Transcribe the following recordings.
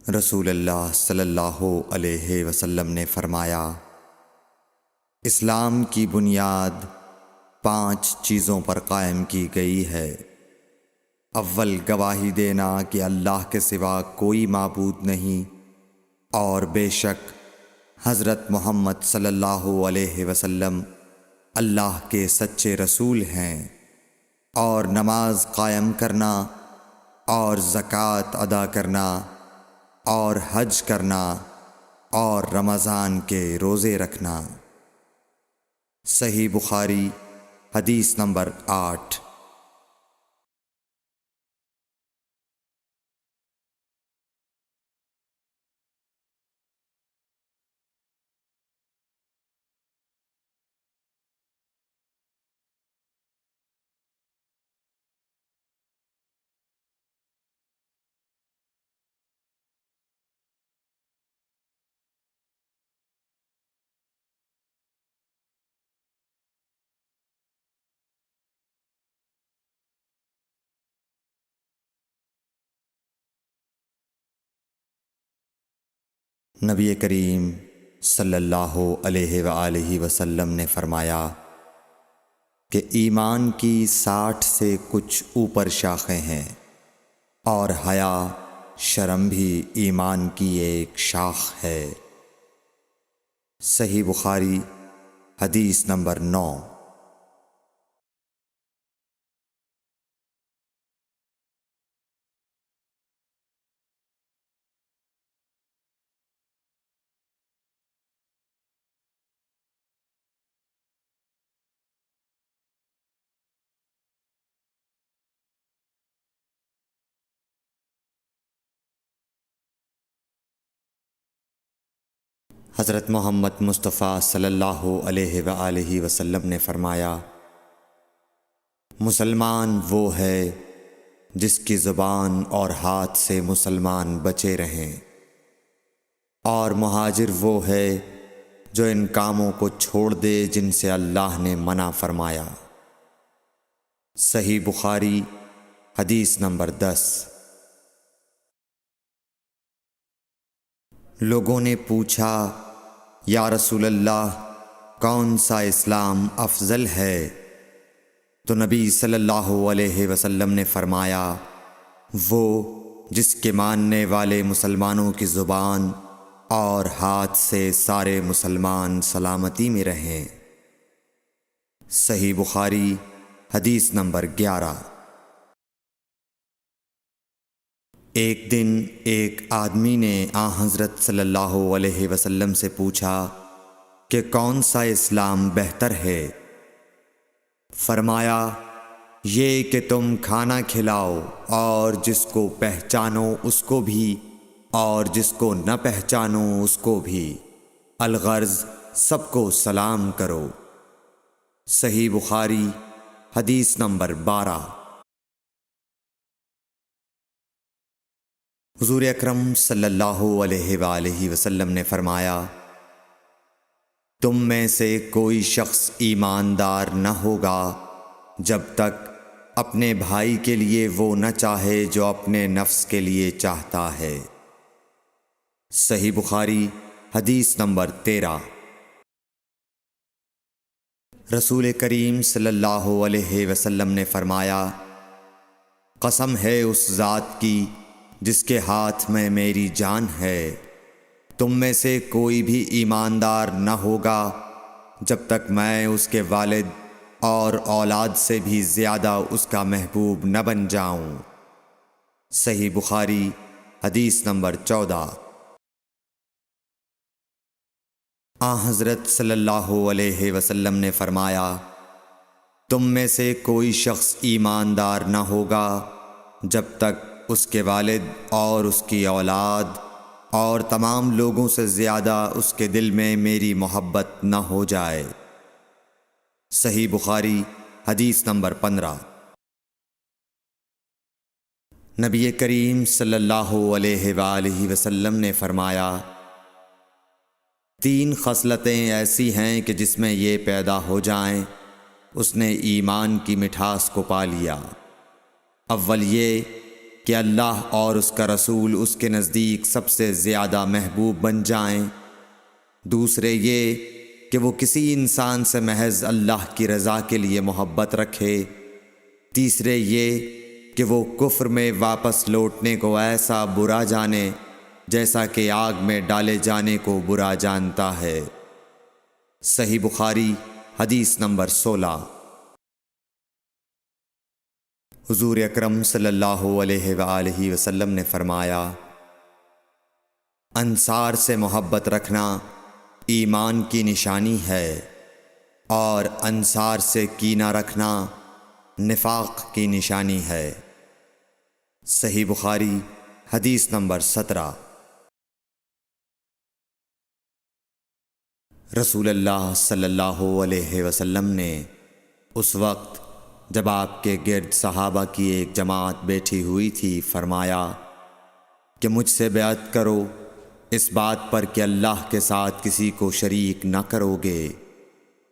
رسول اللہ صلی اللہ علیہ وسلم نے فرمایا، اسلام کی بنیاد 5 چیزوں پر قائم کی گئی ہے۔ اول، گواہی دینا کہ اللہ کے سوا کوئی معبود نہیں اور بے شک حضرت محمد صلی اللہ علیہ وسلم اللہ کے سچے رسول ہیں، اور نماز قائم کرنا اور زکوٰۃ ادا کرنا اور حج کرنا اور رمضان کے روزے رکھنا۔ صحیح بخاری حدیث نمبر 8۔ نبی کریم صلی اللہ علیہ وآلہ وسلم نے فرمایا کہ ایمان کی 60 سے کچھ اوپر شاخیں ہیں، اور حیا شرم بھی ایمان کی ایک شاخ ہے۔ صحیح بخاری حدیث نمبر 9۔ حضرت محمد مصطفیٰ صلی اللہ علیہ وآلہ وسلم نے فرمایا، مسلمان وہ ہے جس کی زبان اور ہاتھ سے مسلمان بچے رہیں، اور مہاجر وہ ہے جو ان کاموں کو چھوڑ دے جن سے اللہ نے منع فرمایا۔ صحیح بخاری حدیث نمبر 10۔ لوگوں نے پوچھا، یا رسول اللہ، کون سا اسلام افضل ہے؟ تو نبی صلی اللہ علیہ وسلم نے فرمایا، وہ جس کے ماننے والے مسلمانوں کی زبان اور ہاتھ سے سارے مسلمان سلامتی میں رہیں۔ صحیح بخاری حدیث نمبر 11۔ ایک دن ایک آدمی نے حضرت صلی اللہ علیہ وسلم سے پوچھا کہ کون سا اسلام بہتر ہے؟ فرمایا، یہ کہ تم کھانا کھلاؤ اور جس کو پہچانو اس کو بھی اور جس کو نہ پہچانو اس کو بھی، الغرض سب کو سلام کرو۔ صحیح بخاری حدیث نمبر 12۔ حضور اکرم صلی اللہ علیہ وآلہ وسلم نے فرمایا، تم میں سے کوئی شخص ایماندار نہ ہوگا جب تک اپنے بھائی کے لیے وہ نہ چاہے جو اپنے نفس کے لیے چاہتا ہے۔ صحیح بخاری حدیث نمبر 13۔ رسول کریم صلی اللہ علیہ وسلم نے فرمایا، قسم ہے اس ذات کی جس کے ہاتھ میں میری جان ہے، تم میں سے کوئی بھی ایماندار نہ ہوگا جب تک میں اس کے والد اور اولاد سے بھی زیادہ اس کا محبوب نہ بن جاؤں۔ صحیح بخاری حدیث نمبر 14۔ حضرت صلی اللہ علیہ وسلم نے فرمایا، تم میں سے کوئی شخص ایماندار نہ ہوگا جب تک اس کے والد اور اس کی اولاد اور تمام لوگوں سے زیادہ اس کے دل میں میری محبت نہ ہو جائے۔ صحیح بخاری حدیث نمبر 15۔ نبی کریم صلی اللہ علیہ وآلہ وسلم نے فرمایا، 3 خصلتیں ایسی ہیں کہ جس میں یہ پیدا ہو جائیں اس نے ایمان کی مٹھاس کو پا لیا۔ اول یہ کہ اللہ اور اس کا رسول اس کے نزدیک سب سے زیادہ محبوب بن جائیں، دوسرے یہ کہ وہ کسی انسان سے محض اللہ کی رضا کے لیے محبت رکھے، تیسرے یہ کہ وہ کفر میں واپس لوٹنے کو ایسا برا جانے جیسا کہ آگ میں ڈالے جانے کو برا جانتا ہے۔ صحیح بخاری حدیث نمبر 16۔ حضور اکرم صلی اللہ علیہ وآلہ وسلم نے فرمایا، انصار سے محبت رکھنا ایمان کی نشانی ہے، اور انصار سے کینہ رکھنا نفاق کی نشانی ہے۔ صحیح بخاری حدیث نمبر 17۔ رسول اللہ صلی اللہ علیہ وسلم نے اس وقت جب آپ کے گرد صحابہ کی ایک جماعت بیٹھی ہوئی تھی فرمایا کہ مجھ سے بیعت کرو اس بات پر کہ اللہ کے ساتھ کسی کو شریک نہ کرو گے،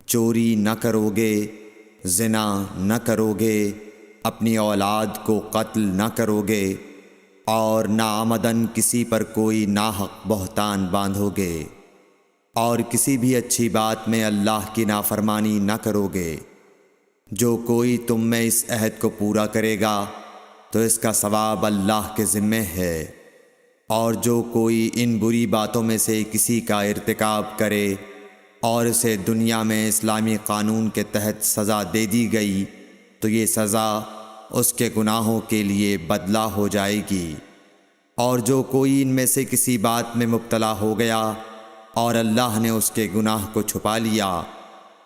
چوری نہ کرو گے، زنا نہ کرو گے، اپنی اولاد کو قتل نہ کرو گے، اور نہ آمدن کسی پر کوئی ناحق بہتان باندھو گے، اور کسی بھی اچھی بات میں اللہ کی نافرمانی نہ کرو گے۔ جو کوئی تم میں اس عہد کو پورا کرے گا تو اس کا ثواب اللہ کے ذمے ہے، اور جو کوئی ان بری باتوں میں سے کسی کا ارتکاب کرے اور اسے دنیا میں اسلامی قانون کے تحت سزا دے دی گئی تو یہ سزا اس کے گناہوں کے لیے بدلہ ہو جائے گی، اور جو کوئی ان میں سے کسی بات میں مبتلا ہو گیا اور اللہ نے اس کے گناہ کو چھپا لیا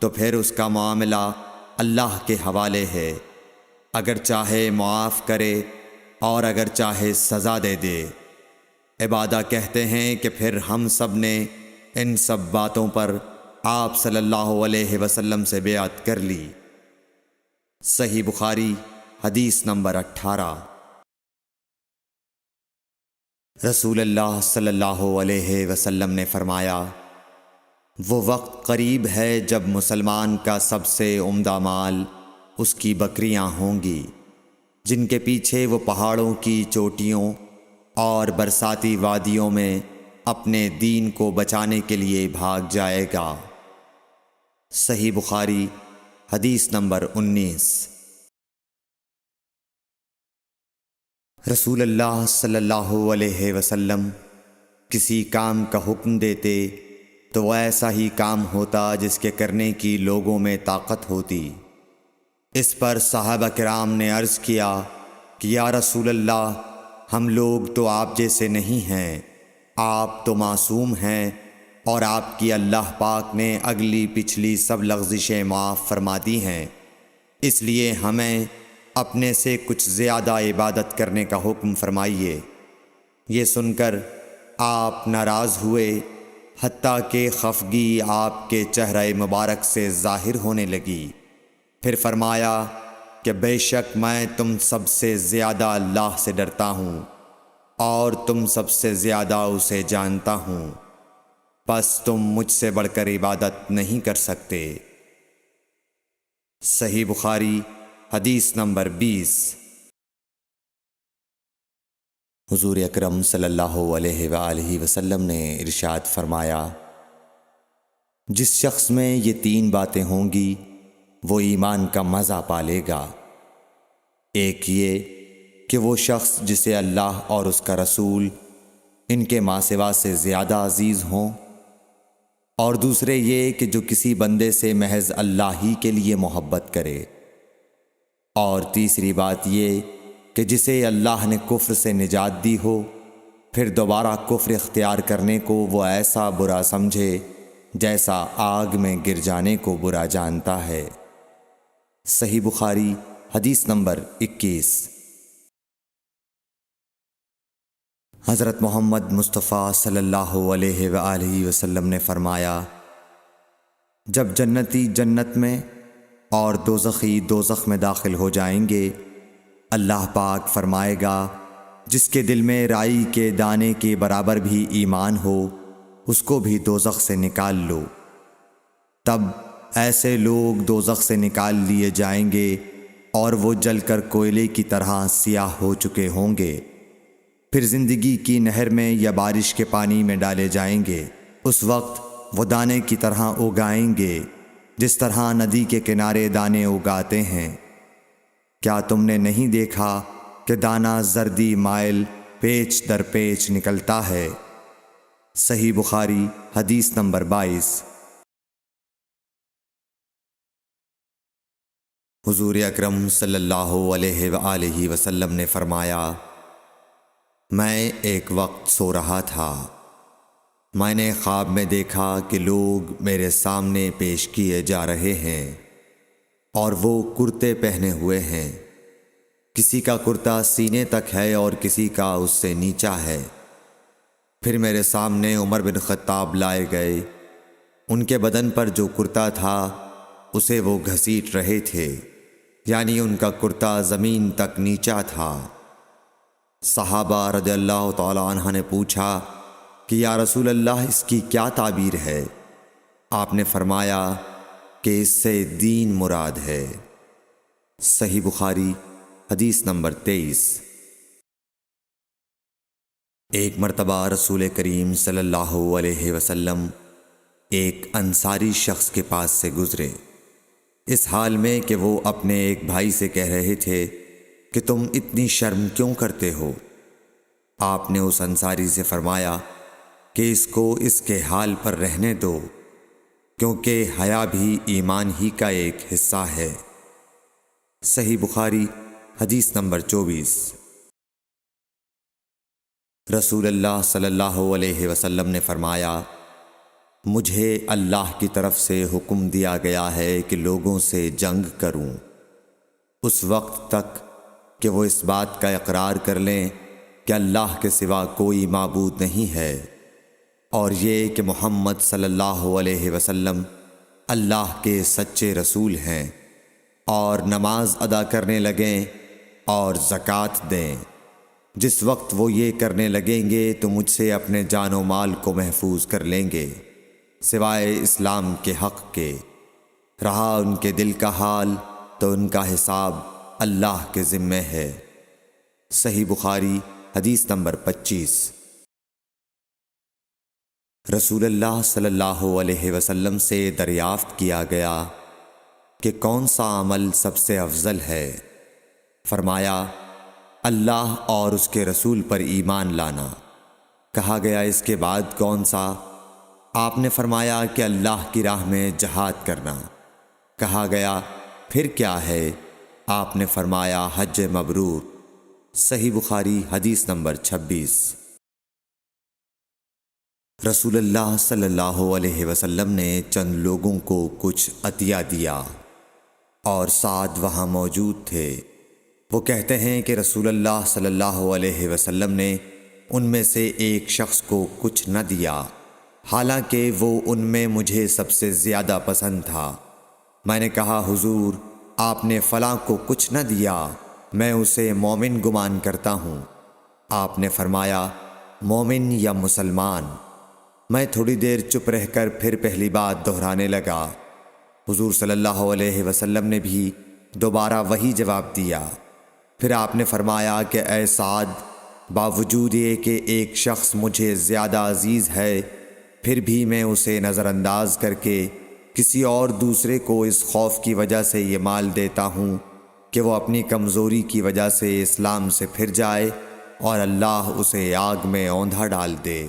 تو پھر اس کا معاملہ اللہ کے حوالے ہے، اگر چاہے معاف کرے اور اگر چاہے سزا دے دے۔ عبادہ کہتے ہیں کہ پھر ہم سب نے ان سب باتوں پر آپ صلی اللہ علیہ وسلم سے بیعت کر لی۔ صحیح بخاری حدیث نمبر 18۔ رسول اللہ صلی اللہ علیہ وسلم نے فرمایا، وہ وقت قریب ہے جب مسلمان کا سب سے عمدہ مال اس کی بکریاں ہوں گی، جن کے پیچھے وہ پہاڑوں کی چوٹیوں اور برساتی وادیوں میں اپنے دین کو بچانے کے لیے بھاگ جائے گا۔ صحیح بخاری حدیث نمبر 19۔ رسول اللہ صلی اللہ علیہ وسلم کسی کام کا حکم دیتے تو وہ ایسا ہی کام ہوتا جس کے کرنے کی لوگوں میں طاقت ہوتی۔ اس پر صحابہ کرام نے عرض کیا کہ یا رسول اللہ، ہم لوگ تو آپ جیسے نہیں ہیں، آپ تو معصوم ہیں، اور آپ کی اللہ پاک نے اگلی پچھلی سب لغزشیں معاف فرما دی ہیں، اس لیے ہمیں اپنے سے کچھ زیادہ عبادت کرنے کا حکم فرمائیے۔ یہ سن کر آپ ناراض ہوئے، حتیٰ کہ خفگی آپ کے چہرہ مبارک سے ظاہر ہونے لگی۔ پھر فرمایا کہ بے شک میں تم سب سے زیادہ اللہ سے ڈرتا ہوں، اور تم سب سے زیادہ اسے جانتا ہوں، پس تم مجھ سے بڑھ کر عبادت نہیں کر سکتے۔ صحیح بخاری حدیث نمبر 20۔ حضور اکرم صلی اللہ علیہ وآلہ وسلم نے ارشاد فرمایا، جس شخص میں یہ 3 باتیں ہوں گی وہ ایمان کا مزہ پالے گا۔ ایک یہ کہ وہ شخص جسے اللہ اور اس کا رسول ان کے ماں سوا سے زیادہ عزیز ہوں، اور دوسرے یہ کہ جو کسی بندے سے محض اللہ ہی کے لیے محبت کرے، اور تیسری بات یہ کہ جسے اللہ نے کفر سے نجات دی ہو پھر دوبارہ کفر اختیار کرنے کو وہ ایسا برا سمجھے جیسا آگ میں گر جانے کو برا جانتا ہے۔ صحیح بخاری حدیث نمبر 21۔ حضرت محمد مصطفیٰ صلی اللہ علیہ وآلہ وسلم نے فرمایا، جب جنتی جنت میں اور دوزخی دوزخ میں داخل ہو جائیں گے، اللہ پاک فرمائے گا جس کے دل میں رائی کے دانے کے برابر بھی ایمان ہو اس کو بھی دوزخ سے نکال لو۔ تب ایسے لوگ دوزخ سے نکال لیے جائیں گے اور وہ جل کر کوئلے کی طرح سیاہ ہو چکے ہوں گے، پھر زندگی کی نہر میں یا بارش کے پانی میں ڈالے جائیں گے۔ اس وقت وہ دانے کی طرح اگائیں گے، جس طرح ندی کے کنارے دانے اگاتے ہیں۔ کیا تم نے نہیں دیکھا کہ دانہ زردی مائل پیچ در پیچ نکلتا ہے؟ صحیح بخاری حدیث نمبر 22۔ حضور اکرم صلی اللہ علیہ وآلہ وسلم نے فرمایا، میں ایک وقت سو رہا تھا، میں نے خواب میں دیکھا کہ لوگ میرے سامنے پیش کیے جا رہے ہیں اور وہ کرتے پہنے ہوئے ہیں۔ کسی کا کرتا سینے تک ہے اور کسی کا اس سے نیچا ہے۔ پھر میرے سامنے عمر بن خطاب لائے گئے، ان کے بدن پر جو کرتا تھا اسے وہ گھسیٹ رہے تھے، یعنی ان کا کرتا زمین تک نیچا تھا۔ صحابہ رضی اللہ تعالی عنہ نے پوچھا کہ یا رسول اللہ اس کی کیا تعبیر ہے؟ آپ نے فرمایا کہ اس سے دین مراد ہے۔ صحیح بخاری حدیث نمبر 23۔ ایک مرتبہ رسول کریم صلی اللہ علیہ وسلم ایک انصاری شخص کے پاس سے گزرے، اس حال میں کہ وہ اپنے ایک بھائی سے کہہ رہے تھے کہ تم اتنی شرم کیوں کرتے ہو؟ آپ نے اس انصاری سے فرمایا کہ اس کو اس کے حال پر رہنے دو، کیونکہ حیا بھی ایمان ہی کا ایک حصہ ہے۔ صحیح بخاری حدیث نمبر 24۔ رسول اللہ صلی اللہ علیہ وسلم نے فرمایا، مجھے اللہ کی طرف سے حکم دیا گیا ہے کہ لوگوں سے جنگ کروں، اس وقت تک کہ وہ اس بات کا اقرار کر لیں کہ اللہ کے سوا کوئی معبود نہیں ہے، اور یہ کہ محمد صلی اللہ علیہ وسلم اللہ کے سچے رسول ہیں، اور نماز ادا کرنے لگیں اور زکوٰۃ دیں۔ جس وقت وہ یہ کرنے لگیں گے تو مجھ سے اپنے جان و مال کو محفوظ کر لیں گے، سوائے اسلام کے حق کے۔ رہا ان کے دل کا حال تو ان کا حساب اللہ کے ذمے ہے۔ صحیح بخاری حدیث نمبر 25۔ رسول اللہ صلی اللہ علیہ وسلم سے دریافت کیا گیا کہ کون سا عمل سب سے افضل ہے؟ فرمایا، اللہ اور اس کے رسول پر ایمان لانا۔ کہا گیا اس کے بعد کون سا؟ آپ نے فرمایا کہ اللہ کی راہ میں جہاد کرنا۔ کہا گیا پھر کیا ہے؟ آپ نے فرمایا حج مبرور۔ صحیح بخاری حدیث نمبر 26۔ رسول اللہ صلی اللہ علیہ وسلم نے چند لوگوں کو کچھ عطیہ دیا اور سعد وہاں موجود تھے۔ وہ کہتے ہیں کہ رسول اللہ صلی اللہ علیہ وسلم نے ان میں سے ایک شخص کو کچھ نہ دیا، حالانکہ وہ ان میں مجھے سب سے زیادہ پسند تھا۔ میں نے کہا حضور، آپ نے فلاں کو کچھ نہ دیا، میں اسے مومن گمان کرتا ہوں۔ آپ نے فرمایا مومن یا مسلمان؟ میں تھوڑی دیر چپ رہ کر پھر پہلی بات دہرانے لگا۔ حضور صلی اللہ علیہ وسلم نے بھی دوبارہ وہی جواب دیا۔ پھر آپ نے فرمایا کہ اے سعد، باوجود یہ کہ ایک شخص مجھے زیادہ عزیز ہے، پھر بھی میں اسے نظر انداز کر کے کسی اور دوسرے کو اس خوف کی وجہ سے یہ مال دیتا ہوں کہ وہ اپنی کمزوری کی وجہ سے اسلام سے پھر جائے اور اللہ اسے آگ میں اوندھا ڈال دے۔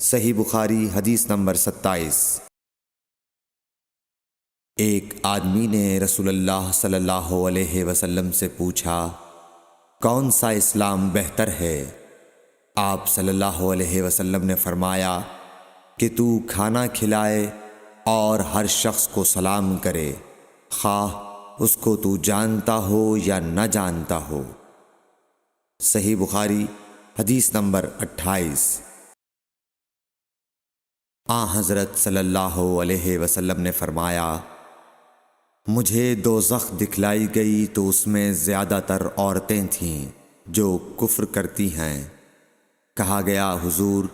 صحیح بخاری حدیث نمبر 27۔ ایک آدمی نے رسول اللہ صلی اللہ علیہ وسلم سے پوچھا، کون سا اسلام بہتر ہے؟ آپ صلی اللہ علیہ وسلم نے فرمایا کہ تو کھانا کھلائے اور ہر شخص کو سلام کرے، خواہ اس کو تو جانتا ہو یا نہ جانتا ہو۔ صحیح بخاری حدیث نمبر 28۔ حضرت صلی اللہ علیہ وسلم نے فرمایا، مجھے دوزخ دکھلائی گئی تو اس میں زیادہ تر عورتیں تھیں جو کفر کرتی ہیں۔ کہا گیا حضور،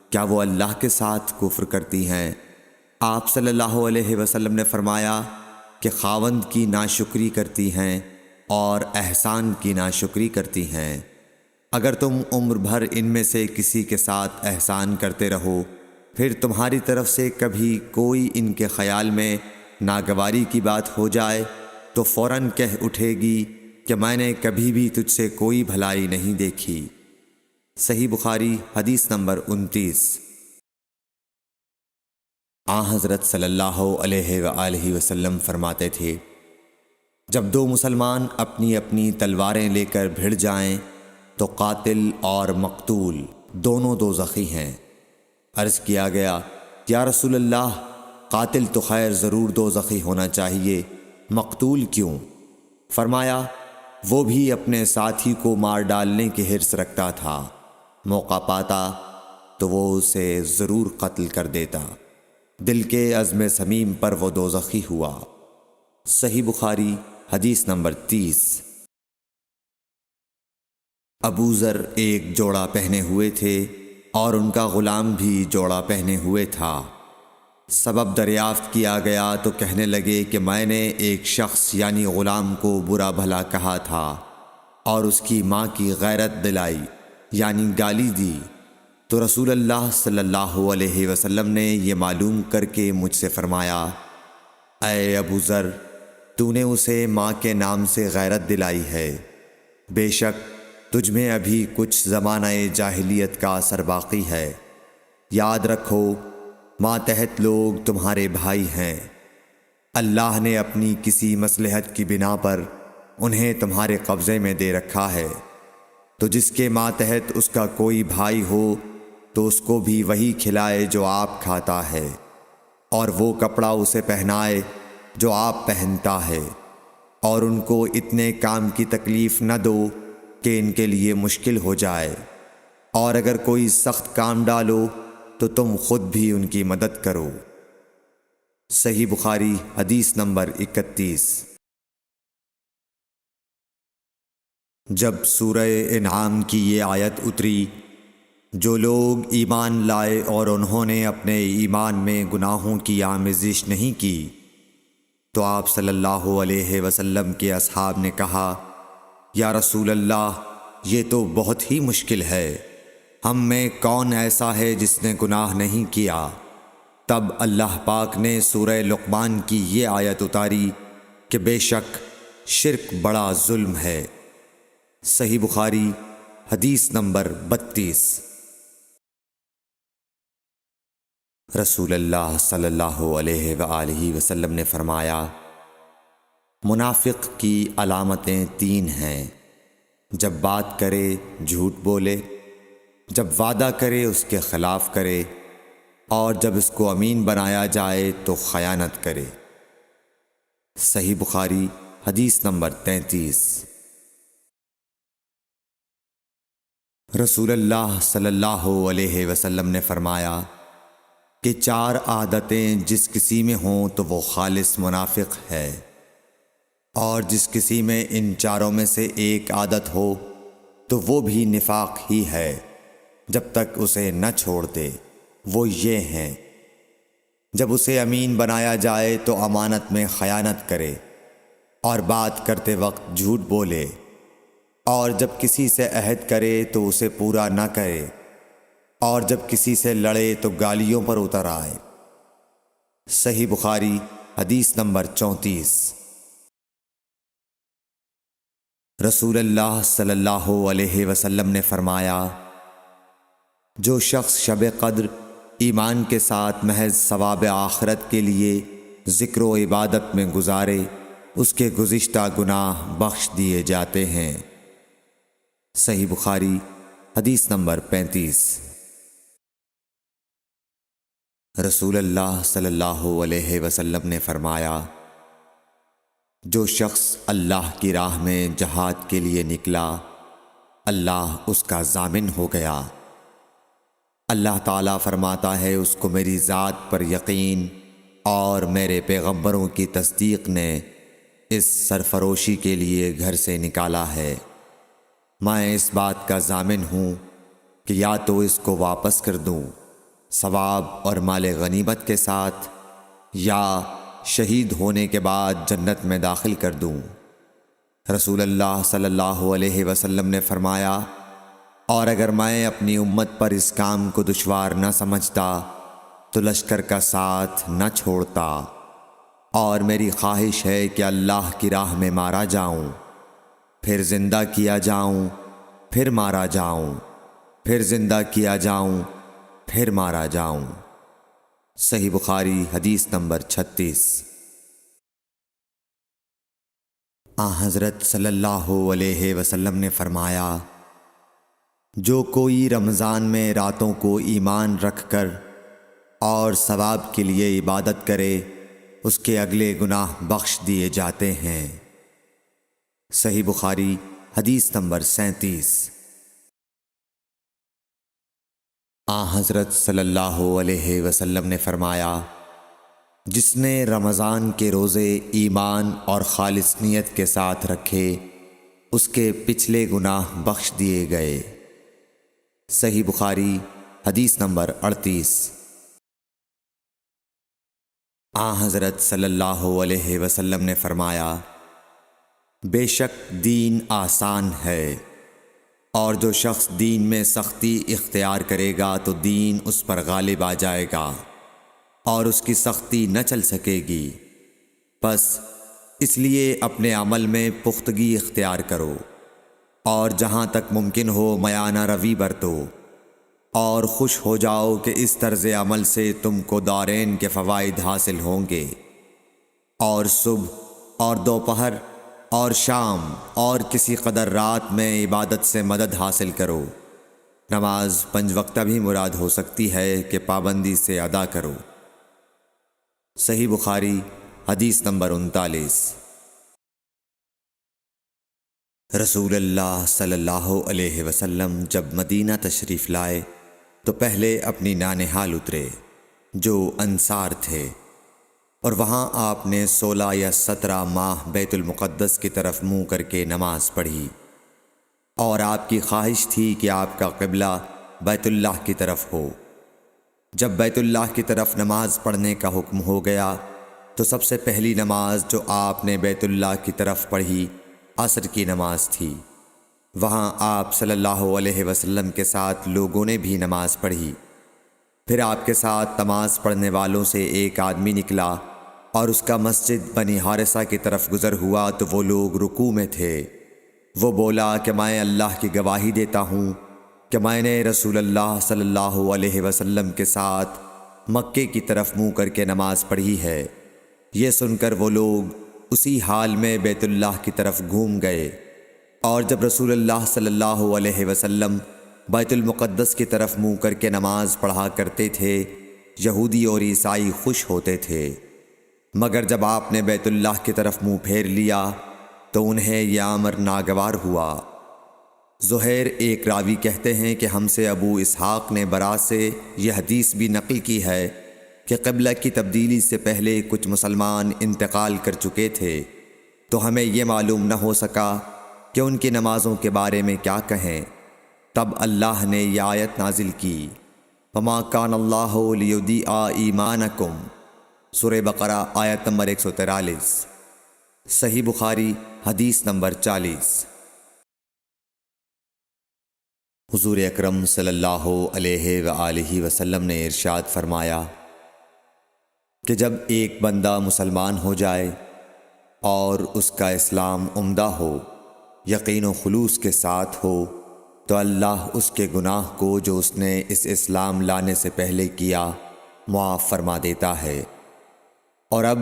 کیا وہ اللہ کے ساتھ کفر کرتی ہیں؟ آپ صلی اللہ علیہ وسلم نے فرمایا، کہ خاوند کی ناشکری کرتی ہیں اور احسان کی ناشکری کرتی ہیں۔ اگر تم عمر بھر ان میں سے کسی کے ساتھ احسان کرتے رہو، پھر تمہاری طرف سے کبھی کوئی ان کے خیال میں ناگواری کی بات ہو جائے تو فوراً کہہ اٹھے گی کہ میں نے کبھی بھی تجھ سے کوئی بھلائی نہیں دیکھی۔ صحیح بخاری حدیث نمبر 29۔ حضرت صلی اللہ علیہ وآلہ وسلم فرماتے تھے، جب دو مسلمان اپنی اپنی تلواریں لے کر بھڑ جائیں تو قاتل اور مقتول دونوں دوزخی ہیں۔ عرض کیا گیا، یا رسول اللہ، قاتل تو خیر ضرور دوزخی ہونا چاہیے، مقتول کیوں؟ فرمایا، وہ بھی اپنے ساتھی کو مار ڈالنے کی حرص رکھتا تھا، موقع پاتا تو وہ اسے ضرور قتل کر دیتا، دل کے عزم صمیم پر وہ دوزخی ہوا۔ صحیح بخاری حدیث نمبر 30۔ ابو ذر ایک جوڑا پہنے ہوئے تھے اور ان کا غلام بھی جوڑا پہنے ہوئے تھا۔ سبب دریافت کیا گیا تو کہنے لگے کہ میں نے ایک شخص یعنی غلام کو برا بھلا کہا تھا اور اس کی ماں کی غیرت دلائی یعنی گالی دی، تو رسول اللہ صلی اللہ علیہ وسلم نے یہ معلوم کر کے مجھ سے فرمایا، اے ابو ذر، تو نے اسے ماں کے نام سے غیرت دلائی ہے، بے شک تجھ میں ابھی کچھ زمانہ جاہلیت کا اثر باقی ہے، یاد رکھو ماتحت لوگ تمہارے بھائی ہیں، اللہ نے اپنی کسی مصلحت کی بنا پر انہیں تمہارے قبضے میں دے رکھا ہے، تو جس کے ماتحت اس کا کوئی بھائی ہو تو اس کو بھی وہی کھلائے جو آپ کھاتا ہے، اور وہ کپڑا اسے پہنائے جو آپ پہنتا ہے، اور ان کو اتنے کام کی تکلیف نہ دو کہ ان کے لیے مشکل ہو جائے، اور اگر کوئی سخت کام ڈالو تو تم خود بھی ان کی مدد کرو۔ صحیح بخاری حدیث نمبر 31۔ جب سورہ انعام کی یہ آیت اتری، جو لوگ ایمان لائے اور انہوں نے اپنے ایمان میں گناہوں کی آمیزش نہیں کی، تو آپ صلی اللہ علیہ وسلم کے اصحاب نے کہا، یا رسول اللہ، یہ تو بہت ہی مشکل ہے، ہم میں کون ایسا ہے جس نے گناہ نہیں کیا؟ تب اللہ پاک نے سورہ لقمان کی یہ آیت اتاری کہ بے شک شرک بڑا ظلم ہے۔ صحیح بخاری حدیث نمبر 32۔ رسول اللہ صلی اللہ علیہ وآلہ وسلم نے فرمایا، منافق کی علامتیں 3 ہیں، جب بات کرے جھوٹ بولے، جب وعدہ کرے اس کے خلاف کرے، اور جب اس کو امین بنایا جائے تو خیانت کرے۔ صحیح بخاری حدیث نمبر 33۔ رسول اللہ صلی اللہ علیہ وسلم نے فرمایا کہ 4 عادتیں جس کسی میں ہوں تو وہ خالص منافق ہے، اور جس کسی میں ان 4 میں سے ایک عادت ہو تو وہ بھی نفاق ہی ہے جب تک اسے نہ چھوڑ دے۔ وہ یہ ہیں، جب اسے امین بنایا جائے تو امانت میں خیانت کرے، اور بات کرتے وقت جھوٹ بولے، اور جب کسی سے عہد کرے تو اسے پورا نہ کرے، اور جب کسی سے لڑے تو گالیوں پر اتر آئے۔ صحیح بخاری حدیث نمبر 34۔ رسول اللہ صلی اللہ علیہ وسلم نے فرمایا، جو شخص شب قدر ایمان کے ساتھ محض ثواب آخرت کے لیے ذکر و عبادت میں گزارے، اس کے گزشتہ گناہ بخش دیے جاتے ہیں۔ صحیح بخاری حدیث نمبر 35۔ رسول اللہ صلی اللہ علیہ وسلم نے فرمایا، جو شخص اللہ کی راہ میں جہاد کے لیے نکلا، اللہ اس کا ضامن ہو گیا۔ اللہ تعالیٰ فرماتا ہے، اس کو میری ذات پر یقین اور میرے پیغمبروں کی تصدیق نے اس سرفروشی کے لیے گھر سے نکالا ہے۔ میں اس بات کا ضامن ہوں کہ یا تو اس کو واپس کر دوں ثواب اور مال غنیمت کے ساتھ، یا شہید ہونے کے بعد جنت میں داخل کر دوں۔ رسول اللہ صلی اللہ علیہ وسلم نے فرمایا، اور اگر میں اپنی امت پر اس کام کو دشوار نہ سمجھتا تو لشکر کا ساتھ نہ چھوڑتا، اور میری خواہش ہے کہ اللہ کی راہ میں مارا جاؤں، پھر زندہ کیا جاؤں، پھر مارا جاؤں، پھر زندہ کیا جاؤں، پھر مارا جاؤں۔ صحیح بخاری حدیث نمبر 36۔ حضرت صلی اللہ علیہ وسلم نے فرمایا، جو کوئی رمضان میں راتوں کو ایمان رکھ کر اور ثواب کے لیے عبادت کرے، اس کے اگلے گناہ بخش دیے جاتے ہیں۔ صحیح بخاری حدیث نمبر 37۔ حضرت صلی اللہ علیہ وسلم نے فرمایا، جس نے رمضان کے روزے ایمان اور خالص نیت کے ساتھ رکھے، اس کے پچھلے گناہ بخش دیے گئے۔ صحیح بخاری حدیث نمبر 38۔ حضرت صلی اللہ علیہ وسلم نے فرمایا، بے شک دین آسان ہے، اور جو شخص دین میں سختی اختیار کرے گا تو دین اس پر غالب آ جائے گا اور اس کی سختی نہ چل سکے گی۔ بس اس لیے اپنے عمل میں پختگی اختیار کرو، اور جہاں تک ممکن ہو میانہ روی برتو، اور خوش ہو جاؤ کہ اس طرز عمل سے تم کو دارین کے فوائد حاصل ہوں گے، اور صبح اور دوپہر اور شام اور کسی قدر رات میں عبادت سے مدد حاصل کرو۔ نماز 5 وقتہ بھی مراد ہو سکتی ہے کہ پابندی سے ادا کرو۔ صحیح بخاری حدیث نمبر 39۔ رسول اللہ صلی اللہ علیہ وسلم جب مدینہ تشریف لائے تو پہلے اپنی نانہال اترے جو انصار تھے، اور وہاں آپ نے 16 یا 17 ماہ بیت المقدس کی طرف منہ کر کے نماز پڑھی، اور آپ کی خواہش تھی کہ آپ کا قبلہ بیت اللہ کی طرف ہو۔ جب بیت اللہ کی طرف نماز پڑھنے کا حکم ہو گیا تو سب سے پہلی نماز جو آپ نے بیت اللہ کی طرف پڑھی عصر کی نماز تھی۔ وہاں آپ صلی اللہ علیہ وسلم کے ساتھ لوگوں نے بھی نماز پڑھی۔ پھر آپ کے ساتھ نماز پڑھنے والوں سے ایک آدمی نکلا اور اس کا مسجد بنی حارثہ کی طرف گزر ہوا تو وہ لوگ رکوع میں تھے۔ وہ بولا کہ میں اللہ کی گواہی دیتا ہوں کہ میں نے رسول اللہ صلی اللہ علیہ وسلم کے ساتھ مکے کی طرف منہ کر کے نماز پڑھی ہے۔ یہ سن کر وہ لوگ اسی حال میں بیت اللہ کی طرف گھوم گئے، اور جب رسول اللہ صلی اللہ علیہ وسلم بیت المقدس کی طرف منہ کر کے نماز پڑھا کرتے تھے، یہودی اور عیسائی خوش ہوتے تھے، مگر جب آپ نے بیت اللہ کی طرف منہ پھیر لیا تو انہیں یہ امر ناگوار ہوا۔ زہیر ایک راوی کہتے ہیں کہ ہم سے ابو اسحاق نے برا سے یہ حدیث بھی نقل کی ہے کہ قبلہ کی تبدیلی سے پہلے کچھ مسلمان انتقال کر چکے تھے، تو ہمیں یہ معلوم نہ ہو سکا کہ ان کی نمازوں کے بارے میں کیا کہیں۔ تب اللہ نے یہ آیت نازل کی، وَمَا كَانَ اللَّهُ لِيُضِيعَ إِيمَانَكُمْ، سورہ بقرہ آیت نمبر 143۔ صحیح بخاری حدیث نمبر 40۔ حضور اکرم صلی اللہ علیہ وآلہ وسلم نے ارشاد فرمایا کہ جب ایک بندہ مسلمان ہو جائے اور اس کا اسلام عمدہ ہو، یقین و خلوص کے ساتھ ہو، تو اللہ اس کے گناہ کو جو اس نے اس اسلام لانے سے پہلے کیا معاف فرما دیتا ہے، اور اب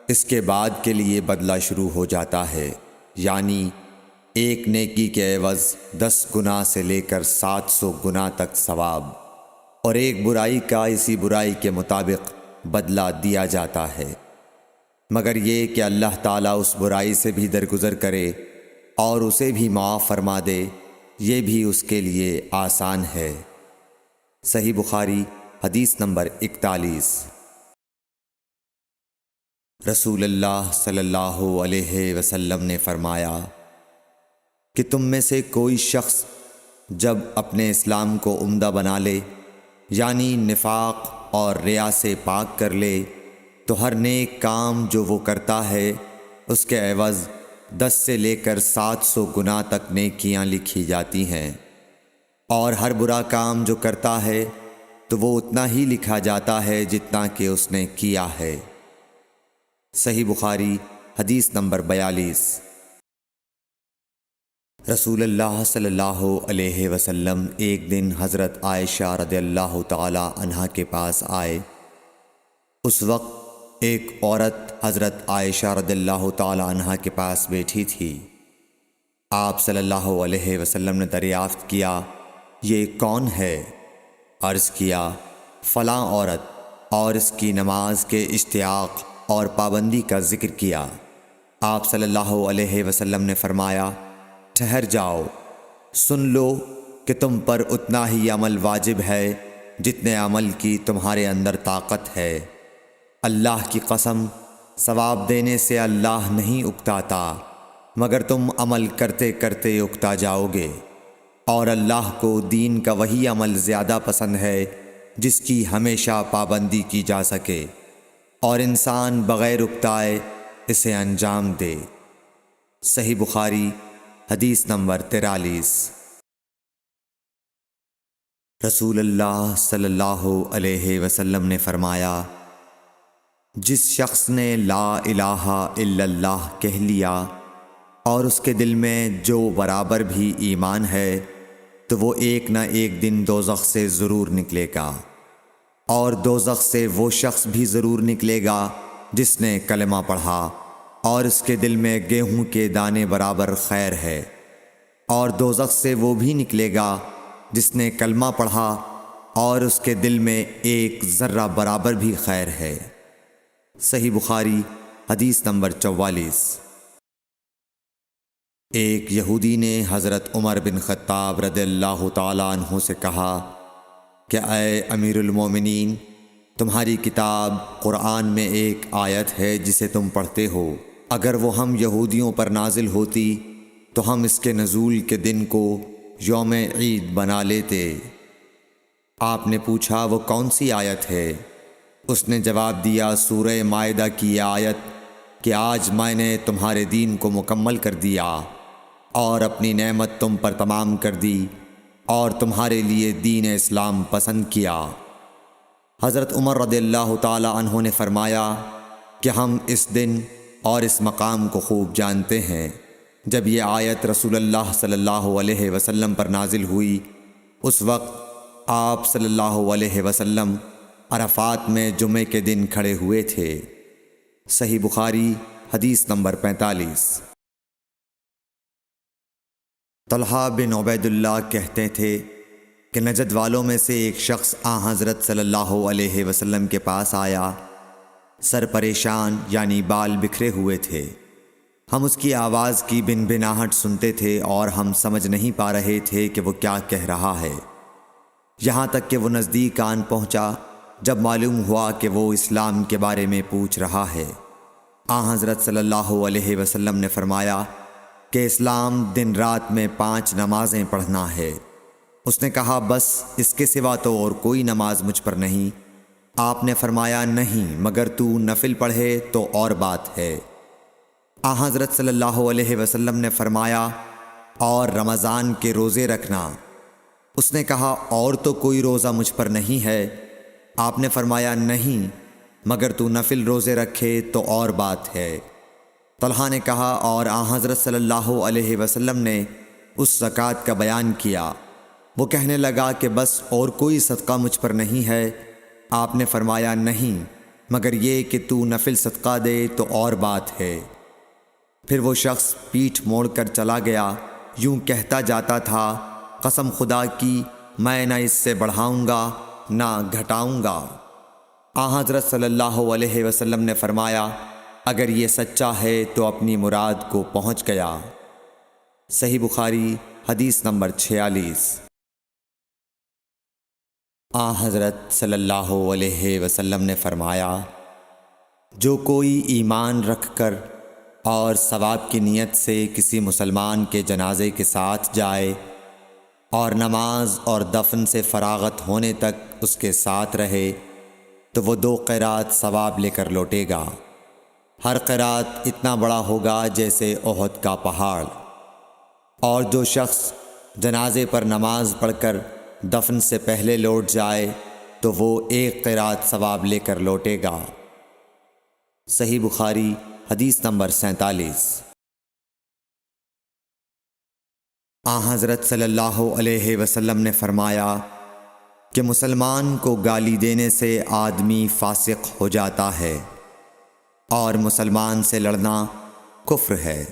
اس کے بعد کے لیے بدلہ شروع ہو جاتا ہے، یعنی ایک نیکی کے عوض 10 گناہ سے لے کر 700 گناہ تک ثواب، اور ایک برائی کا اسی برائی کے مطابق بدلہ دیا جاتا ہے، مگر یہ کہ اللہ تعالیٰ اس برائی سے بھی درگزر کرے اور اسے بھی معاف فرما دے، یہ بھی اس کے لیے آسان ہے۔ صحیح بخاری حدیث نمبر 41۔ رسول اللہ صلی اللہ علیہ وسلم نے فرمایا کہ تم میں سے کوئی شخص جب اپنے اسلام کو عمدہ بنا لے، یعنی نفاق اور ریا سے پاک کر لے، تو ہر نیک کام جو وہ کرتا ہے اس کے عوض 10 سے لے کر 700 گنا تک نیکیاں لکھی جاتی ہیں، اور ہر برا کام جو کرتا ہے تو وہ اتنا ہی لکھا جاتا ہے جتنا کہ اس نے کیا ہے۔ صحیح بخاری حدیث نمبر 42۔ رسول اللہ صلی اللہ علیہ وسلم ایک دن حضرت عائشہ رضی اللہ تعالی عنہا کے پاس آئے۔ اس وقت ایک عورت حضرت عائشہ رضی اللہ تعالی عنہا کے پاس بیٹھی تھی۔ آپ صلی اللہ علیہ وسلم نے دریافت کیا، یہ کون ہے؟ عرض کیا، فلاں عورت، اور اس کی نماز کے اشتیاق اور پابندی کا ذکر کیا۔ آپ صلی اللہ علیہ وسلم نے فرمایا، ٹھہر جاؤ، سن لو کہ تم پر اتنا ہی عمل واجب ہے جتنے عمل کی تمہارے اندر طاقت ہے۔ اللہ کی قسم، ثواب دینے سے اللہ نہیں اکتاتا، مگر تم عمل کرتے کرتے اکتا جاؤ گے، اور اللہ کو دین کا وہی عمل زیادہ پسند ہے جس کی ہمیشہ پابندی کی جا سکے، اور انسان بغیر اکتائے اسے انجام دے۔ صحیح بخاری حدیث نمبر 43۔ رسول اللہ صلی اللہ علیہ وسلم نے فرمایا، جس شخص نے لا الہ الا اللہ کہہ لیا اور اس کے دل میں جو برابر بھی ایمان ہے تو وہ ایک نہ ایک دن دوزخ سے ضرور نکلے گا، اور دوزخ سے وہ شخص بھی ضرور نکلے گا جس نے کلمہ پڑھا اور اس کے دل میں گیہوں کے دانے برابر خیر ہے، اور دوزخ سے وہ بھی نکلے گا جس نے کلمہ پڑھا اور اس کے دل میں ایک ذرہ برابر بھی خیر ہے۔ صحیح بخاری حدیث نمبر 44۔ ایک یہودی نے حضرت عمر بن خطاب رضی اللہ تعالیٰ عنہ سے کہا کہ اے امیر المومنین، تمہاری کتاب قرآن میں ایک آیت ہے جسے تم پڑھتے ہو، اگر وہ ہم یہودیوں پر نازل ہوتی تو ہم اس کے نزول کے دن کو یوم عید بنا لیتے۔ آپ نے پوچھا، وہ کون سی آیت ہے؟ اس نے جواب دیا، سورہ مائدہ کی آیت کہ آج میں نے تمہارے دین کو مکمل کر دیا اور اپنی نعمت تم پر تمام کر دی اور تمہارے لیے دین اسلام پسند کیا۔ حضرت عمر رضی اللہ تعالی عنہ نے فرمایا کہ ہم اس دن اور اس مقام کو خوب جانتے ہیں۔ جب یہ آیت رسول اللہ صلی اللہ علیہ وسلم پر نازل ہوئی، اس وقت آپ صلی اللہ علیہ وسلم عرفات میں جمعے کے دن کھڑے ہوئے تھے۔ صحیح بخاری حدیث نمبر 45۔ طلحہ بن عبید اللہ کہتے تھے کہ نجد والوں میں سے ایک شخص حضرت صلی اللہ علیہ وسلم کے پاس آیا، سر پریشان یعنی بال بکھرے ہوئے تھے۔ ہم اس کی آواز کی بنبناہٹ سنتے تھے اور ہم سمجھ نہیں پا رہے تھے کہ وہ کیا کہہ رہا ہے، یہاں تک کہ وہ نزدیک آن پہنچا جب معلوم ہوا کہ وہ اسلام کے بارے میں پوچھ رہا ہے۔ حضرت صلی اللہ علیہ وسلم نے فرمایا کہ اسلام دن رات میں 5 نمازیں پڑھنا ہے۔ اس نے کہا، بس اس کے سوا تو اور کوئی نماز مجھ پر نہیں۔ آپ نے فرمایا، نہیں، مگر تو نفل پڑھے تو اور بات ہے۔ حضرت صلی اللہ علیہ وسلم نے فرمایا، اور رمضان کے روزے رکھنا۔ اس نے کہا، اور تو کوئی روزہ مجھ پر نہیں ہے۔ آپ نے فرمایا، نہیں، مگر تو نفل روزے رکھے تو اور بات ہے۔ طلحہ نے کہا، اور حضرت صلی اللہ علیہ وسلم نے اس زکوٰۃ کا بیان کیا۔ وہ کہنے لگا کہ بس اور کوئی صدقہ مجھ پر نہیں ہے۔ آپ نے فرمایا، نہیں، مگر یہ کہ تو نفل صدقہ دے تو اور بات ہے۔ پھر وہ شخص پیٹھ موڑ کر چلا گیا، یوں کہتا جاتا تھا، قسم خدا کی میں نہ اس سے بڑھاؤں گا نہ گھٹاؤں گا۔ حضرت صلی اللہ علیہ وسلم نے فرمایا، اگر یہ سچا ہے تو اپنی مراد کو پہنچ گیا۔ صحیح بخاری حدیث نمبر 46۔ حضرت صلی اللہ علیہ وسلم نے فرمایا، جو کوئی ایمان رکھ کر اور ثواب کی نیت سے کسی مسلمان کے جنازے کے ساتھ جائے اور نماز اور دفن سے فراغت ہونے تک اس کے ساتھ رہے تو وہ 2 قیرات ثواب لے کر لوٹے گا۔ ہر قیرات اتنا بڑا ہوگا جیسے احد کا پہاڑ۔ اور جو شخص جنازے پر نماز پڑھ کر دفن سے پہلے لوٹ جائے تو وہ 1 قیرات ثواب لے کر لوٹے گا۔ صحیح بخاری حدیث نمبر 47۔ حضرت صلی اللہ علیہ وسلم نے فرمایا کہ مسلمان کو گالی دینے سے آدمی فاسق ہو جاتا ہے، اور مسلمان سے لڑنا کفر ہے۔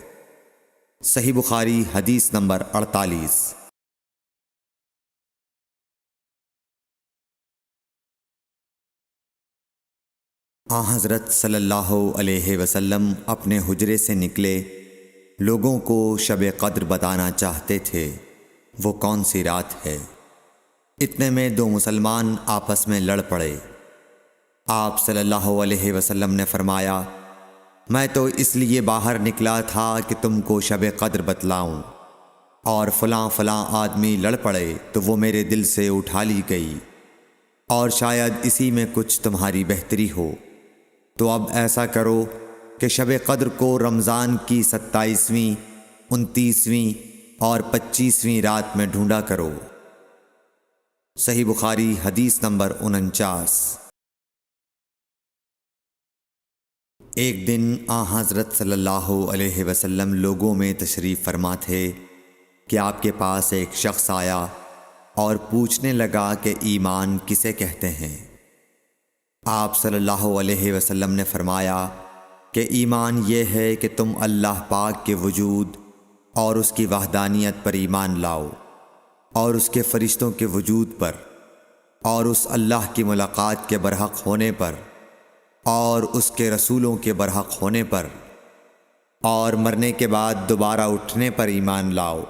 صحیح بخاری حدیث نمبر 48۔ حضرت صلی اللہ علیہ وسلم اپنے حجرے سے نکلے، لوگوں کو شب قدر بتانا چاہتے تھے وہ کون سی رات ہے۔ اتنے میں 2 مسلمان آپس میں لڑ پڑے۔ آپ صلی اللہ علیہ وسلم نے فرمایا، میں تو اس لیے باہر نکلا تھا کہ تم کو شب قدر بتلاؤں، اور فلاں فلاں آدمی لڑ پڑے تو وہ میرے دل سے اٹھا لی گئی، اور شاید اسی میں کچھ تمہاری بہتری ہو، تو اب ایسا کرو کہ شب قدر کو رمضان کی 27ویں، 29ویں اور 25ویں رات میں ڈھونڈا کرو۔ صحیح بخاری حدیث نمبر 49۔ ایک دن حضرت صلی اللہ علیہ وسلم لوگوں میں تشریف فرما تھے کہ آپ کے پاس ایک شخص آیا اور پوچھنے لگا کہ ایمان کسے کہتے ہیں۔ آپ صلی اللہ علیہ وسلم نے فرمایا کہ ایمان یہ ہے کہ تم اللہ پاک کے وجود اور اس کی وحدانیت پر ایمان لاؤ، اور اس کے فرشتوں کے وجود پر، اور اس اللہ کی ملاقات کے برحق ہونے پر، اور اس کے رسولوں کے برحق ہونے پر، اور مرنے کے بعد دوبارہ اٹھنے پر ایمان لاؤ۔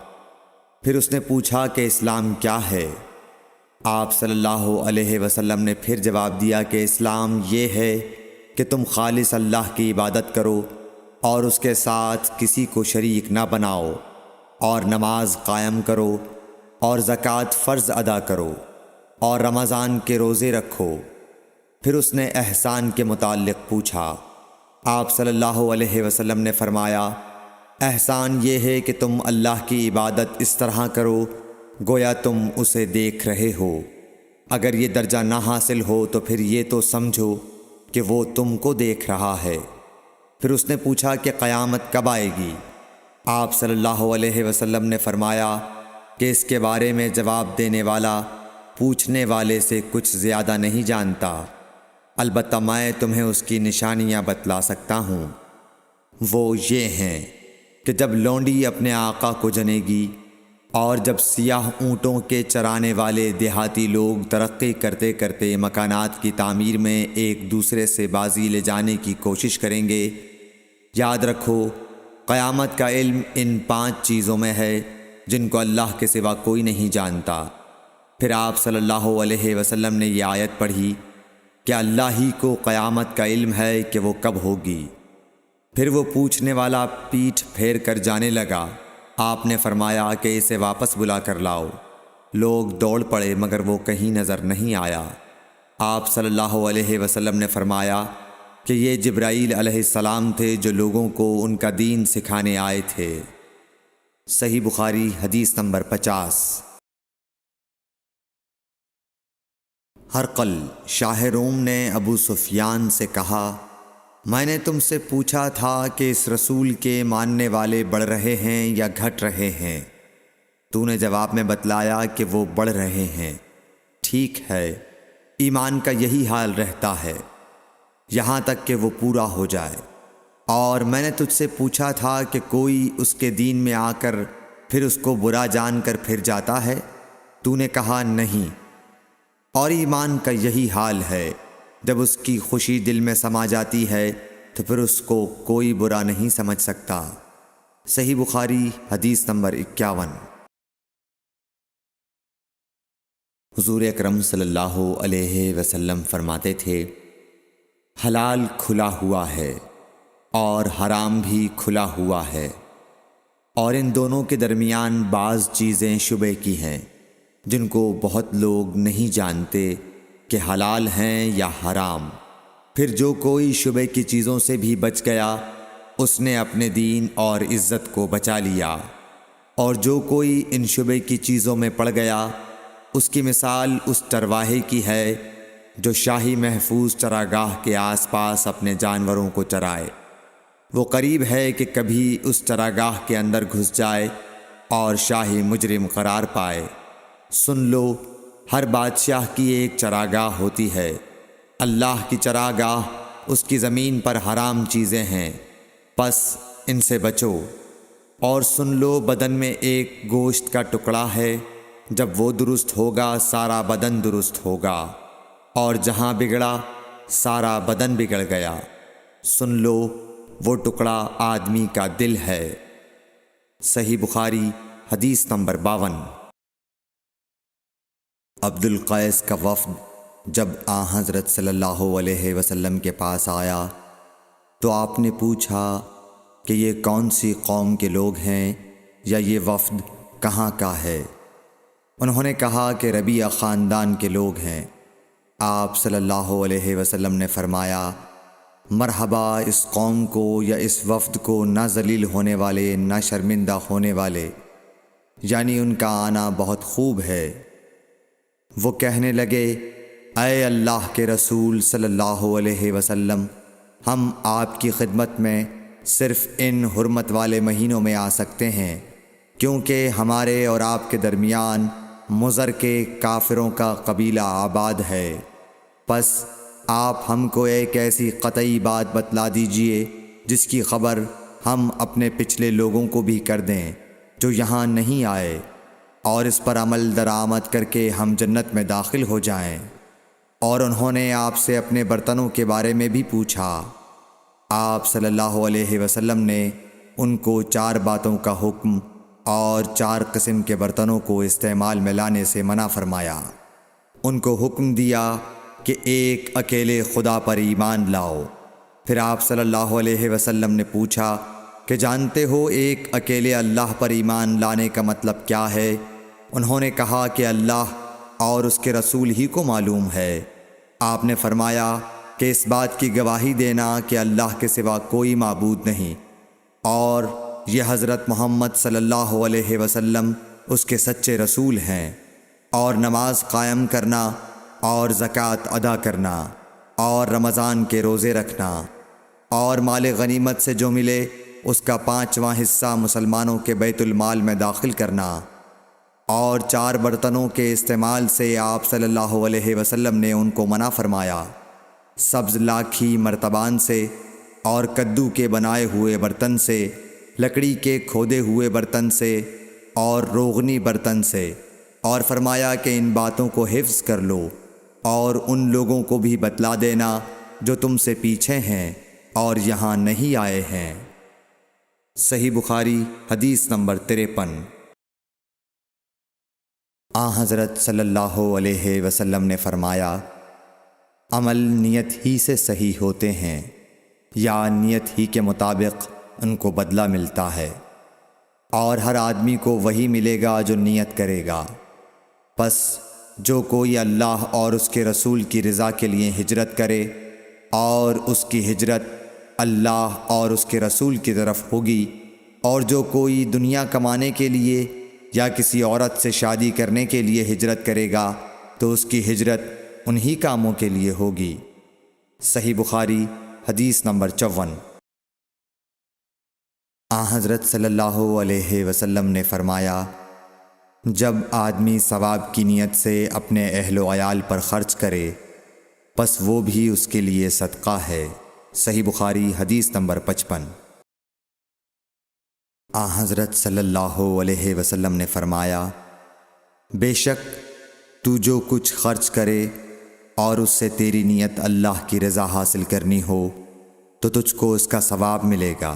پھر اس نے پوچھا کہ اسلام کیا ہے؟ آپ صلی اللہ علیہ وسلم نے پھر جواب دیا کہ اسلام یہ ہے کہ تم خالص اللہ کی عبادت کرو اور اس کے ساتھ کسی کو شریک نہ بناؤ، اور نماز قائم کرو، اور زکوٰۃ فرض ادا کرو، اور رمضان کے روزے رکھو۔ پھر اس نے احسان کے متعلق پوچھا۔ آپ صلی اللہ علیہ وسلم نے فرمایا، احسان یہ ہے کہ تم اللہ کی عبادت اس طرح کرو گویا تم اسے دیکھ رہے ہو۔ اگر یہ درجہ نہ حاصل ہو تو پھر یہ تو سمجھو کہ وہ تم کو دیکھ رہا ہے۔ پھر اس نے پوچھا کہ قیامت کب آئے گی؟ آپ صلی اللہ علیہ وسلم نے فرمایا کہ اس کے بارے میں جواب دینے والا پوچھنے والے سے کچھ زیادہ نہیں جانتا، البتہ میں تمہیں اس کی نشانیاں بتلا سکتا ہوں۔ وہ یہ ہیں کہ جب لونڈی اپنے آقا کو جنے گی، اور جب سیاہ اونٹوں کے چرانے والے دیہاتی لوگ ترقی کرتے کرتے مکانات کی تعمیر میں ایک دوسرے سے بازی لے جانے کی کوشش کریں گے، یاد رکھو قیامت کا علم ان 5 چیزوں میں ہے جن کو اللہ کے سوا کوئی نہیں جانتا۔ پھر آپ صلی اللہ علیہ وسلم نے یہ آیت پڑھی کہ اللہ ہی کو قیامت کا علم ہے کہ وہ کب ہوگی۔ پھر وہ پوچھنے والا پیٹھ پھیر کر جانے لگا۔ آپ نے فرمایا کہ اسے واپس بلا کر لاؤ۔ لوگ دوڑ پڑے مگر وہ کہیں نظر نہیں آیا۔ آپ صلی اللہ علیہ وسلم نے فرمایا کہ یہ جبرائیل علیہ السلام تھے جو لوگوں کو ان کا دین سکھانے آئے تھے۔ صحیح بخاری حدیث نمبر 50۔ ہرقل شاہ روم نے ابو سفیان سے کہا، میں نے تم سے پوچھا تھا کہ اس رسول کے ماننے والے بڑھ رہے ہیں یا گھٹ رہے ہیں؟ تو نے جواب میں بتلایا کہ وہ بڑھ رہے ہیں۔ ٹھیک ہے، ایمان کا یہی حال رہتا ہے یہاں تک کہ وہ پورا ہو جائے۔ اور میں نے تجھ سے پوچھا تھا کہ کوئی اس کے دین میں آ کر پھر اس کو برا جان کر پھر جاتا ہے؟ تو نے کہا نہیں۔ اور ایمان کا یہی حال ہے، جب اس کی خوشی دل میں سما جاتی ہے تو پھر اس کو کوئی برا نہیں سمجھ سکتا۔ صحیح بخاری حدیث نمبر 51۔ حضور اکرم صلی اللہ علیہ وسلم فرماتے تھے، حلال کھلا ہوا ہے اور حرام بھی کھلا ہوا ہے، اور ان دونوں کے درمیان بعض چیزیں شبہ کی ہیں جن کو بہت لوگ نہیں جانتے کہ حلال ہیں یا حرام۔ پھر جو کوئی شبے کی چیزوں سے بھی بچ گیا اس نے اپنے دین اور عزت کو بچا لیا، اور جو کوئی ان شبے کی چیزوں میں پڑ گیا اس کی مثال اس چرواہے کی ہے جو شاہی محفوظ چراگاہ کے آس پاس اپنے جانوروں کو چرائے۔ وہ قریب ہے کہ کبھی اس چراگاہ کے اندر گھس جائے اور شاہی مجرم قرار پائے۔ سن لو، ہر بادشاہ کی ایک چراگاہ ہوتی ہے، اللہ کی چراگاہ اس کی زمین پر حرام چیزیں ہیں، پس ان سے بچو۔ اور سن لو، بدن میں ایک گوشت کا ٹکڑا ہے، جب وہ درست ہوگا سارا بدن درست ہوگا، اور جہاں بگڑا سارا بدن بگڑ گیا۔ سن لو، وہ ٹکڑا آدمی کا دل ہے۔ صحیح بخاری حدیث نمبر 52۔ عبد القیس کا وفد جب حضرت صلی اللہ علیہ وسلم کے پاس آیا تو آپ نے پوچھا کہ یہ کون سی قوم کے لوگ ہیں یا یہ وفد کہاں کا ہے؟ انہوں نے کہا کہ ربیعہ خاندان کے لوگ ہیں۔ آپ صلی اللہ علیہ وسلم نے فرمایا، مرحبا اس قوم کو یا اس وفد کو، نہ ذلیل ہونے والے نہ شرمندہ ہونے والے، یعنی ان کا آنا بہت خوب ہے۔ وہ کہنے لگے، اے اللہ کے رسول صلی اللہ علیہ وسلم، ہم آپ کی خدمت میں صرف ان حرمت والے مہینوں میں آ سکتے ہیں، کیونکہ ہمارے اور آپ کے درمیان مضر کے کافروں کا قبیلہ آباد ہے۔ پس آپ ہم کو ایک ایسی قطعی بات بتلا دیجئے جس کی خبر ہم اپنے پچھلے لوگوں کو بھی کر دیں جو یہاں نہیں آئے، اور اس پر عمل درآمد کر کے ہم جنت میں داخل ہو جائیں۔ اور انہوں نے آپ سے اپنے برتنوں کے بارے میں بھی پوچھا۔ آپ صلی اللہ علیہ وسلم نے ان کو 4 باتوں کا حکم اور 4 قسم کے برتنوں کو استعمال میں لانے سے منع فرمایا۔ ان کو حکم دیا کہ ایک اکیلے خدا پر ایمان لاؤ۔ پھر آپ صلی اللہ علیہ وسلم نے پوچھا کہ جانتے ہو ایک اکیلے اللہ پر ایمان لانے کا مطلب کیا ہے؟ انہوں نے کہا کہ اللہ اور اس کے رسول ہی کو معلوم ہے۔ آپ نے فرمایا کہ اس بات کی گواہی دینا کہ اللہ کے سوا کوئی معبود نہیں، اور یہ حضرت محمد صلی اللہ علیہ وسلم اس کے سچے رسول ہیں، اور نماز قائم کرنا اور زکوٰۃ ادا کرنا اور رمضان کے روزے رکھنا اور مال غنیمت سے جو ملے اس کا 5واں حصہ مسلمانوں کے بیت المال میں داخل کرنا، اور 4 برتنوں کے استعمال سے آپ صلی اللہ علیہ وسلم نے ان کو منع فرمایا، سبز لاکھی مرتبان سے اور کدو کے بنائے ہوئے برتن سے، لکڑی کے کھودے ہوئے برتن سے اور روغنی برتن سے، اور فرمایا کہ ان باتوں کو حفظ کر لو اور ان لوگوں کو بھی بتلا دینا جو تم سے پیچھے ہیں اور یہاں نہیں آئے ہیں۔ صحیح بخاری حدیث نمبر 53۔ حضرت صلی اللہ علیہ وسلم نے فرمایا، عمل نیت ہی سے صحیح ہوتے ہیں یا نیت ہی کے مطابق ان کو بدلہ ملتا ہے، اور ہر آدمی کو وہی ملے گا جو نیت کرے گا۔ پس جو کوئی اللہ اور اس کے رسول کی رضا کے لیے ہجرت کرے اور اس کی ہجرت اللہ اور اس کے رسول کی طرف ہوگی، اور جو کوئی دنیا کمانے کے لیے یا کسی عورت سے شادی کرنے کے لیے ہجرت کرے گا تو اس کی ہجرت انہی کاموں کے لیے ہوگی۔ صحیح بخاری حدیث نمبر 54۔ حضرت صلی اللہ علیہ وسلم نے فرمایا، جب آدمی ثواب کی نیت سے اپنے اہل و عیال پر خرچ کرے پس وہ بھی اس کے لیے صدقہ ہے۔ صحیح بخاری حدیث نمبر 55۔ حضرت صلی اللہ علیہ وسلم نے فرمایا، بے شک تو جو کچھ خرچ کرے اور اس سے تیری نیت اللہ کی رضا حاصل کرنی ہو تو تجھ کو اس کا ثواب ملے گا،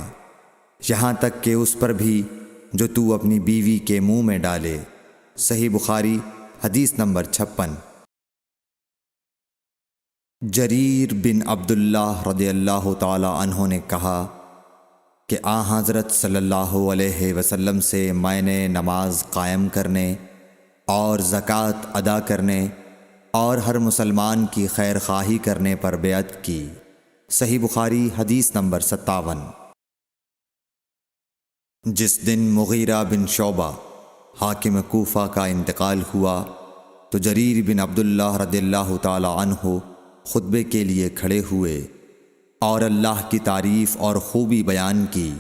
یہاں تک کہ اس پر بھی جو تو اپنی بیوی کے منہ میں ڈالے۔ صحیح بخاری حدیث نمبر 56۔ جریر بن عبداللہ رضی اللہ تعالی عنہ نے کہا کہ حضرت صلی اللہ علیہ وسلم سے میں نے نماز قائم کرنے اور زکوٰۃ ادا کرنے اور ہر مسلمان کی خیر خواہی کرنے پر بیعت کی۔ صحیح بخاری حدیث نمبر 57۔ جس دن مغیرہ بن شعبہ حاکم کوفہ کا انتقال ہوا تو جریر بن عبداللہ رضی اللہ تعالی عنہ خطبے کے لیے کھڑے ہوئے اور اللہ کی تعریف اور خوبی بیان کی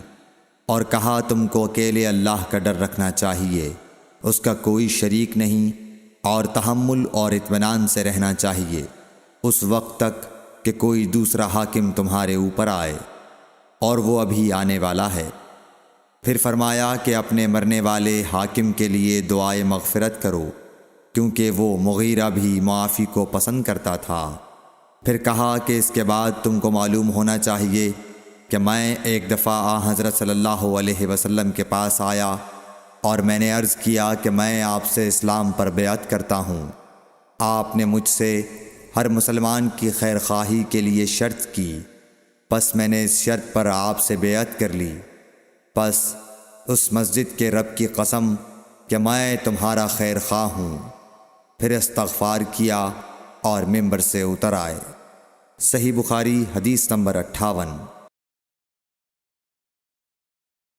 اور کہا، تم کو اکیلے اللہ کا ڈر رکھنا چاہیے، اس کا کوئی شریک نہیں، اور تحمل اور اطمینان سے رہنا چاہیے اس وقت تک کہ کوئی دوسرا حاکم تمہارے اوپر آئے، اور وہ ابھی آنے والا ہے۔ پھر فرمایا کہ اپنے مرنے والے حاکم کے لیے دعائے مغفرت کرو، کیونکہ وہ مغیرہ بھی معافی کو پسند کرتا تھا۔ پھر کہا کہ اس کے بعد تم کو معلوم ہونا چاہیے کہ میں ایک دفعہ حضرت صلی اللہ علیہ وسلم کے پاس آیا اور میں نے عرض کیا کہ میں آپ سے اسلام پر بیعت کرتا ہوں۔ آپ نے مجھ سے ہر مسلمان کی خیر خواہی کے لیے شرط کی، پس میں نے اس شرط پر آپ سے بیعت کر لی۔ پس اس مسجد کے رب کی قسم کہ میں تمہارا خیر خواہ ہوں۔ پھر استغفار کیا اور ممبر سے اتر آئے۔ صحیح بخاری حدیث نمبر 58۔